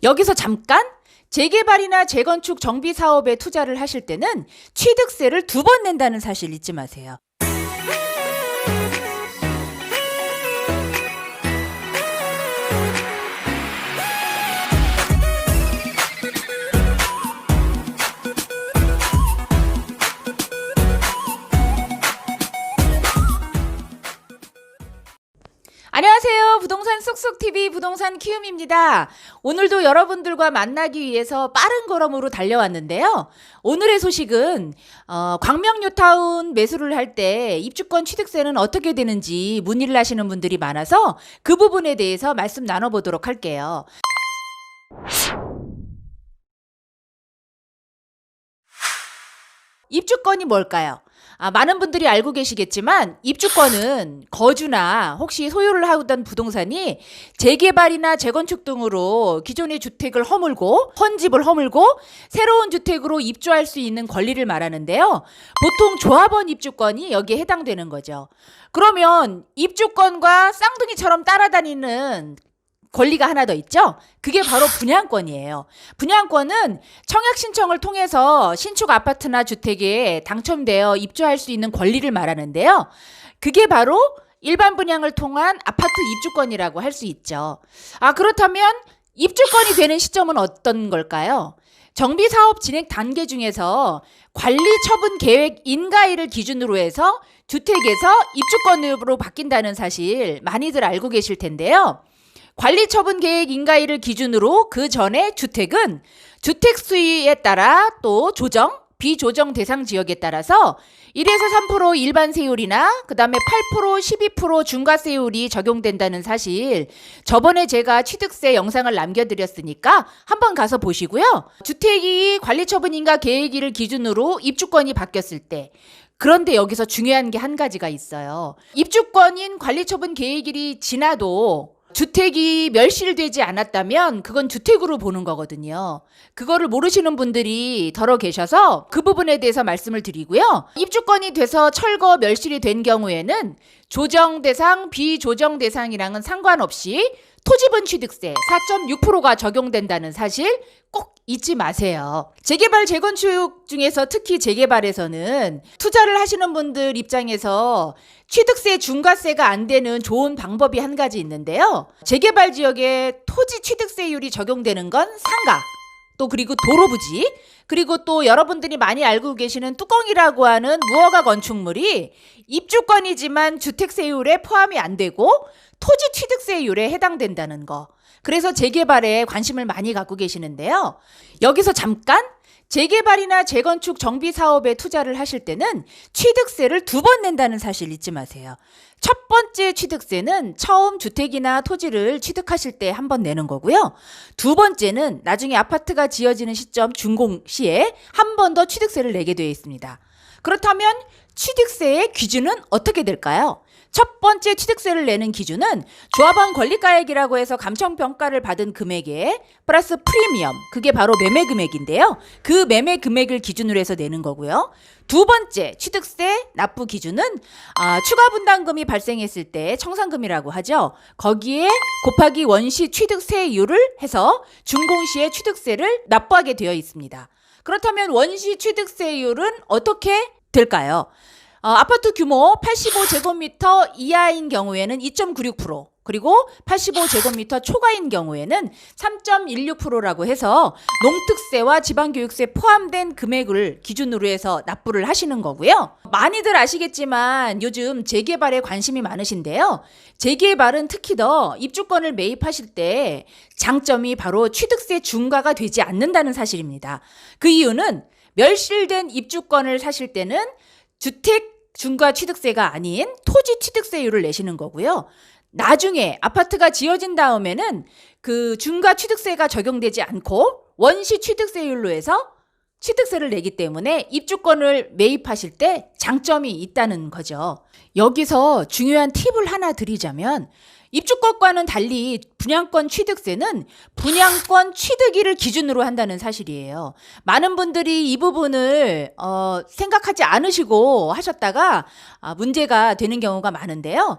여기서 잠깐 재개발이나 재건축 정비 사업에 투자를 하실 때는 취득세를 2번 낸다는 사실 잊지 마세요. 안녕하세요. 부동산 쑥쑥TV 부동산 키움입니다. 오늘도 여러분들과 만나기 위해서 빠른 걸음으로 달려왔는데요. 오늘의 소식은 광명뉴타운 매수를 할 때 입주권 취득세는 어떻게 되는지 문의를 하시는 분들이 많아서 그 부분에 대해서 말씀 나눠보도록 할게요. 입주권이 뭘까요? 많은 분들이 알고 계시겠지만 입주권은 거주나 혹시 소유를 하던 부동산이 재개발이나 재건축 등으로 기존의 주택을 허물고 헌집을 허물고 새로운 주택으로 입주할 수 있는 권리를 말하는데요. 보통 조합원 입주권이 여기에 해당되는 거죠. 그러면 입주권과 쌍둥이처럼 따라다니는 권리가 하나 더 있죠? 그게 바로 분양권이에요. 분양권은 청약 신청을 통해서 신축 아파트나 주택에 당첨되어 입주할 수 있는 권리를 말하는데요. 그게 바로 일반 분양을 통한 아파트 입주권이라고 할 수 있죠. 그렇다면 입주권이 되는 시점은 어떤 걸까요? 정비사업 진행 단계 중에서 관리처분 계획 인가일을 기준으로 해서 주택에서 입주권으로 바뀐다는 사실 많이들 알고 계실 텐데요. 관리처분 계획 인가일을 기준으로 그 전에 주택은 주택 수위에 따라 또 조정, 비조정 대상 지역에 따라서 1에서 3% 일반 세율이나 그 다음에 8%, 12% 중과세율이 적용된다는 사실 저번에 제가 취득세 영상을 남겨드렸으니까 한번 가서 보시고요. 주택이 관리처분 인가 계획일을 기준으로 입주권이 바뀌었을 때 그런데 여기서 중요한 게 한 가지가 있어요. 입주권인 관리처분 계획일이 지나도 주택이 멸실되지 않았다면 그건 주택으로 보는 거거든요. 그거를 모르시는 분들이 더러 계셔서 그 부분에 대해서 말씀을 드리고요. 입주권이 돼서 철거 멸실이 된 경우에는 조정 대상, 비조정 대상이랑은 상관없이 토지분 취득세 4.6%가 적용된다는 사실 꼭 잊지 마세요. 재개발, 재건축 중에서 특히 재개발에서는 투자를 하시는 분들 입장에서 취득세 중과세가 안 되는 좋은 방법이 한 가지 있는데요. 재개발 지역에 토지 취득세율이 적용되는 건 상가, 또 그리고 도로부지, 그리고 또 여러분들이 많이 알고 계시는 뚜껑이라고 하는 무허가 건축물이 입주권이지만 주택세율에 포함이 안 되고 토지 취득세율에 해당된다는 거. 그래서 재개발에 관심을 많이 갖고 계시는데요. 여기서 잠깐 재개발이나 재건축 정비 사업에 투자를 하실 때는 취득세를 2번 낸다는 사실 잊지 마세요. 첫 번째 취득세는 처음 주택이나 토지를 취득하실 때 한 번 내는 거고요. 두 번째는 나중에 아파트가 지어지는 시점 준공 시에 한 번 더 취득세를 내게 되어 있습니다. 그렇다면 취득세의 기준은 어떻게 될까요? 첫 번째 취득세를 내는 기준은 조합원 권리가액이라고 해서 감정평가를 받은 금액에 플러스 프리미엄, 그게 바로 매매 금액인데요. 그 매매 금액을 기준으로 해서 내는 거고요. 두 번째 취득세 납부 기준은 추가 분담금이 발생했을 때 청산금이라고 하죠. 거기에 곱하기 원시 취득세율을 해서 준공시에 취득세를 납부하게 되어 있습니다. 그렇다면 원시 취득세율은 어떻게 될까요? 아파트 규모 85제곱미터 이하인 경우에는 2.96%, 그리고 85제곱미터 초과인 경우에는 3.16%라고 해서 농특세와 지방교육세 포함된 금액을 기준으로 해서 납부를 하시는 거고요. 많이들 아시겠지만 요즘 재개발에 관심이 많으신데요. 재개발은 특히 더 입주권을 매입하실 때 장점이 바로 취득세 중과가 되지 않는다는 사실입니다. 그 이유는 멸실된 입주권을 사실 때는 주택 중과 취득세가 아닌 토지 취득세율을 내시는 거고요. 나중에 아파트가 지어진 다음에는 그 중과 취득세가 적용되지 않고 원시 취득세율로 해서 취득세를 내기 때문에 입주권을 매입하실 때 장점이 있다는 거죠. 여기서 중요한 팁을 하나 드리자면 입주권과는 달리 분양권 취득세는 분양권 취득일을 기준으로 한다는 사실이에요. 많은 분들이 이 부분을 생각하지 않으시고 하셨다가 문제가 되는 경우가 많은데요.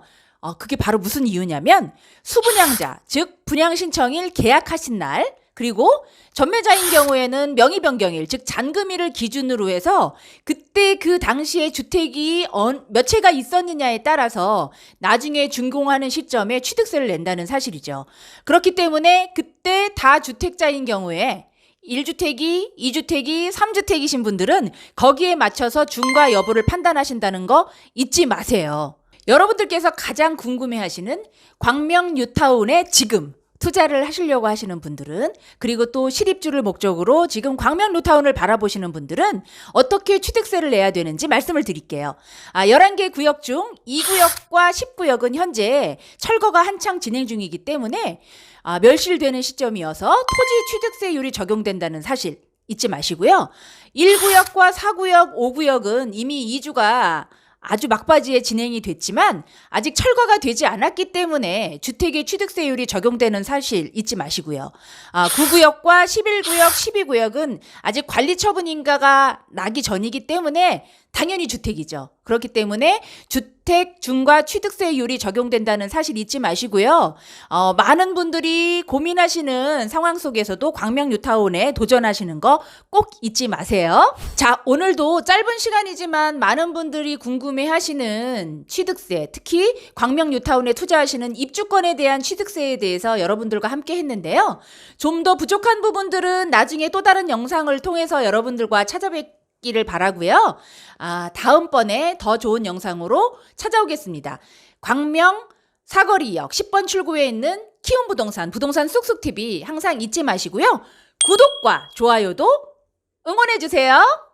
그게 바로 무슨 이유냐면 수분양자, 즉 분양 신청일 계약하신 날 그리고 전매자인 경우에는 명의 변경일, 즉 잔금일을 기준으로 해서 그때 그 당시에 주택이 몇 채가 있었느냐에 따라서 나중에 준공하는 시점에 취득세를 낸다는 사실이죠. 그렇기 때문에 그때 다 주택자인 경우에 1주택이, 2주택이, 3주택이신 분들은 거기에 맞춰서 중과 여부를 판단하신다는 거 잊지 마세요. 여러분들께서 가장 궁금해하시는 광명 뉴타운에 지금 투자를 하시려고 하시는 분들은, 그리고 또 실입주를 목적으로 지금 광명 뉴타운을 바라보시는 분들은 어떻게 취득세를 내야 되는지 말씀을 드릴게요. 11개 구역 중 2구역과 10구역은 현재 철거가 한창 진행 중이기 때문에 멸실되는 시점이어서 토지 취득세율이 적용된다는 사실 잊지 마시고요. 1구역과 4구역, 5구역은 이미 이주가 아주 막바지에 진행이 됐지만 아직 철거가 되지 않았기 때문에 주택의 취득세율이 적용되는 사실 잊지 마시고요. 9구역과 11구역, 12구역은 아직 관리 처분 인가가 나기 전이기 때문에 당연히 주택이죠. 그렇기 때문에 주택 중과 취득세율이 적용된다는 사실 잊지 마시고요. 많은 분들이 고민하시는 상황 속에서도 광명 뉴타운에 도전하시는 거 꼭 잊지 마세요. 자, 오늘도 짧은 시간이지만 많은 분들이 궁금해하시는 취득세, 특히 광명 뉴타운에 투자하시는 입주권에 대한 취득세에 대해서 여러분들과 함께 했는데요. 좀 더 부족한 부분들은 나중에 또 다른 영상을 통해서 여러분들과 찾아뵙기를 바라고요. 다음번에 더 좋은 영상으로 찾아오겠습니다. 광명 사거리역 10번 출구에 있는 키움부동산 부동산 쑥쑥TV 항상 잊지 마시고요. 구독과 좋아요도 응원해주세요.